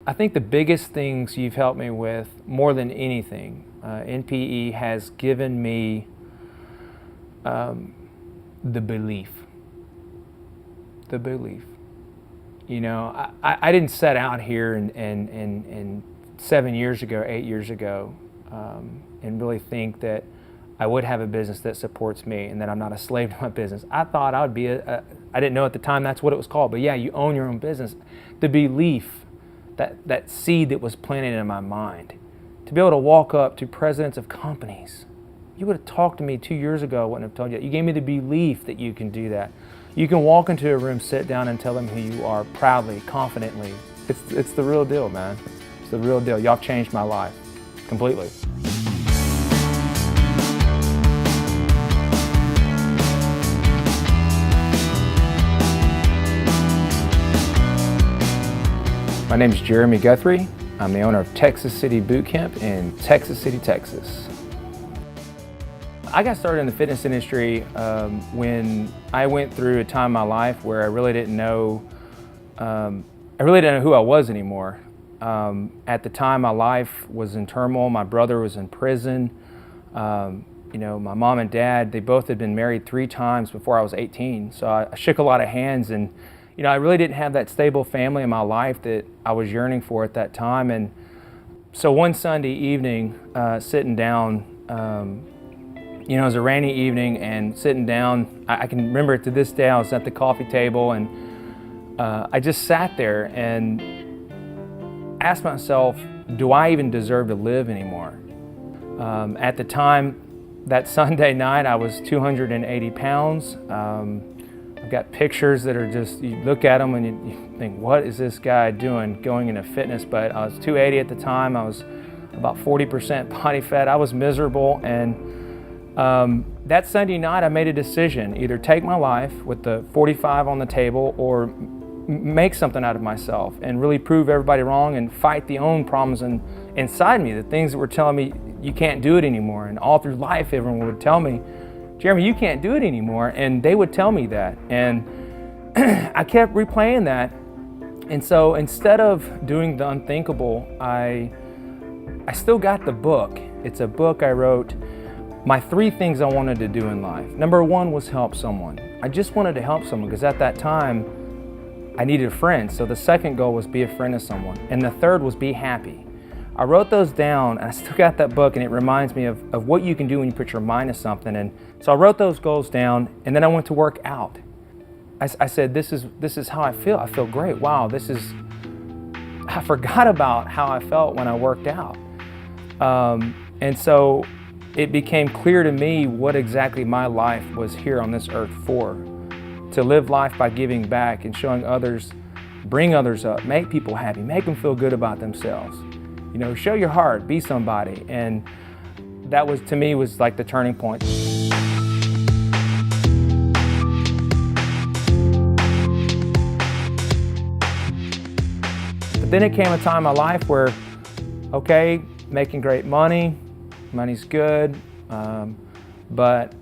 I think the biggest things you've helped me with, more than anything, NPE has given me the belief. The belief. You know, I didn't set out here and 7 years ago, 8 years ago, and really think that I would have a business that supports me and that I'm not a slave to my business. I thought I would be I didn't know at the time that's what it was called, but yeah, you own your own business. The belief, that seed that was planted in my mind, to be able to walk up to presidents of companies. You would have talked to me 2 years ago, I wouldn't have told you that. You gave me the belief that you can do that. You can walk into a room, sit down, and tell them who you are proudly, confidently. It's the real deal, man. It's the real deal. Y'all changed my life completely. My name is Jerremy Guthrie. I'm the owner of Texas City Boot Camp in Texas City, Texas. I got started in the fitness industry when I went through a time in my life where I really didn't know who I was anymore. At the time, my life was in turmoil. My brother was in prison. You know, my mom and dad, they both had been married 3 times before I was 18. So I shook a lot of hands, and you know, I really didn't have that stable family in my life that I was yearning for at that time. And so one Sunday evening, sitting down, you know, it was a rainy evening, and sitting down, I can remember it to this day. I was at the coffee table, and I just sat there and asked myself, do I even deserve to live anymore? At the time, that Sunday night, I was 280 pounds. I've got pictures that are just, you look at them and you think, what is this guy doing going into fitness? But I was 280 at the time. I was about 40% body fat. I was miserable, and that Sunday night, I made a decision: either take my life with the 45 on the table, or make something out of myself and really prove everybody wrong and fight the own problems inside me, the things that were telling me you can't do it anymore. And all through life, everyone would tell me, Jerremy, you can't do it anymore. And they would tell me that. And I kept replaying that. And so instead of doing the unthinkable, I still got the book. It's a book I wrote, my 3 things I wanted to do in life. Number 1 was help someone. I just wanted to help someone because at that time, I needed a friend. So the second goal was be a friend to someone. And the third was be happy. I wrote those down, and I still got that book, and it reminds me of what you can do when you put your mind to something. And so I wrote those goals down, and then I went to work out. I said, this is how I feel. I feel great. Wow, I forgot about how I felt when I worked out. And so it became clear to me what exactly my life was here on this earth for. To live life by giving back and showing others, bring others up, make people happy, make them feel good about themselves. You know, show your heart, be somebody. And that was, to me, was like the turning point. But then it came a time in my life where, okay, making great money, money's good, but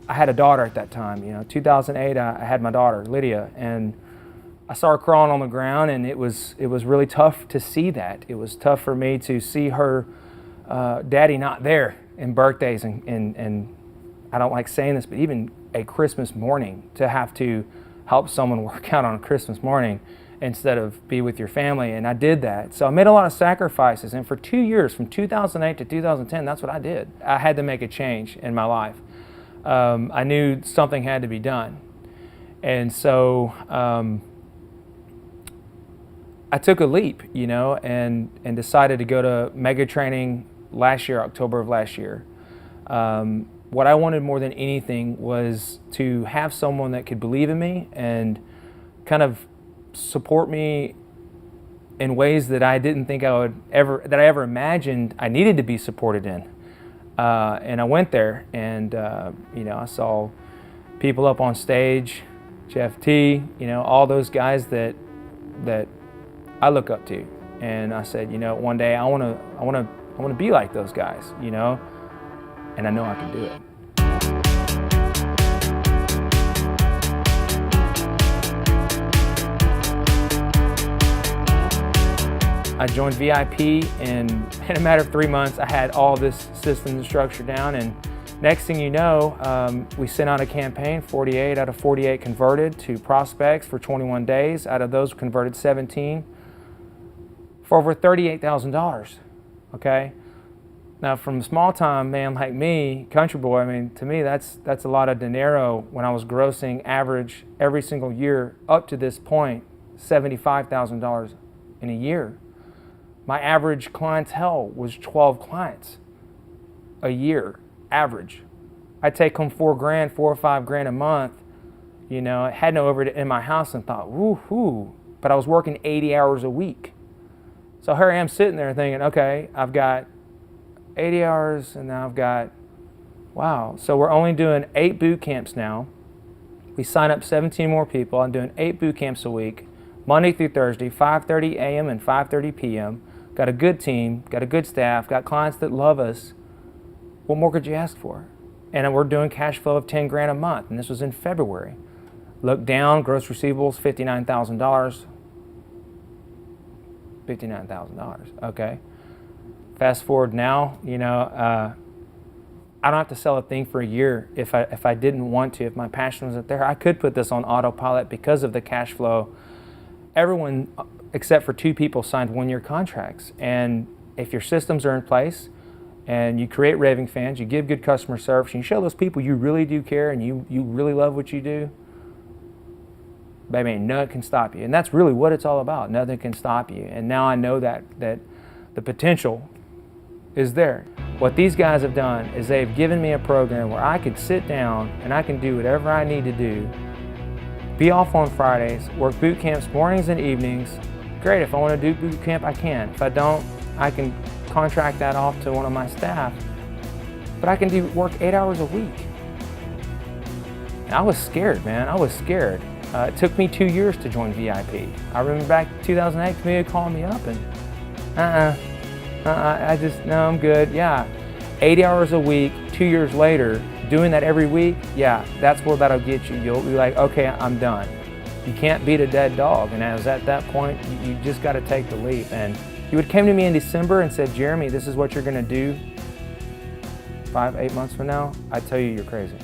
I had a daughter at that time. You know, 2008, I had my daughter, Lydia, and I saw her crawling on the ground, and it was really tough to see that. It was tough for me to see her daddy not there in birthdays, and I don't like saying this, but even a Christmas morning, to have to help someone work out on a Christmas morning instead of be with your family, and I did that. So I made a lot of sacrifices, and for 2 years, from 2008 to 2010, that's what I did. I had to make a change in my life. I knew something had to be done, and so I took a leap, you know, and decided to go to mega training last year, October of last year. What I wanted more than anything was to have someone that could believe in me and kind of support me in ways that I didn't think I ever imagined I needed to be supported in. And I went there, and you know, I saw people up on stage, Jeff T, you know, all those guys that I look up to, and I said, you know, one day I want to be like those guys, you know, and I know I can do it. I joined VIP, and in a matter of 3 months, I had all this system and structure down. And next thing you know, we sent out a campaign. 48 out of 48 converted to prospects for 21 days. Out of those, converted 17 for over $38,000. Okay. Now, from a small-time man like me, country boy, I mean, to me, that's a lot of dinero when I was grossing average every single year up to this point, $75,000 in a year. My average clientele was 12 clients a year, average. I'd take home $4,000, $4 or $5,000 a month. You know, I had no overhead in my house and thought, woo-hoo, but I was working 80 hours a week. So here I am sitting there thinking, okay, I've got 80 hours and now I've got, wow. So we're only doing 8 boot camps now. We sign up 17 more people. I'm doing 8 boot camps a week, Monday through Thursday, 5:30 a.m. and 5:30 p.m. Got a good team, got a good staff, got clients that love us. What more could you ask for? And we're doing cash flow of $10,000 a month, and this was in February. Look down, gross receivables, $59,000. $59,000, okay. Fast forward now, you know, I don't have to sell a thing for a year if I didn't want to. If my passion wasn't there, I could put this on autopilot because of the cash flow. Everyone except for 2 people signed 1-year contracts. And if your systems are in place and you create raving fans, you give good customer service, and you show those people you really do care and you really love what you do, baby, nothing can stop you. And that's really what it's all about. Nothing can stop you. And now I know that the potential is there. What these guys have done is they've given me a program where I could sit down and I can do whatever I need to do, be off on Fridays, work boot camps mornings and evenings. Great, if I want to do boot camp, I can. If I don't, I can contract that off to one of my staff. But I can work 8 hours a week. And I was scared, man. I was scared. It took me 2 years to join VIP. I remember back in 2008, community called me up and, no, I'm good. Yeah, 80 hours a week, 2 years later, doing that every week, yeah, that's where that'll get you. You'll be like, okay, I'm done. You can't beat a dead dog. And I was at that point, you just got to take the leap. And you would come to me in December and said, Jeremy, this is what you're going to do 5, 8 months from now. I tell you, you're crazy.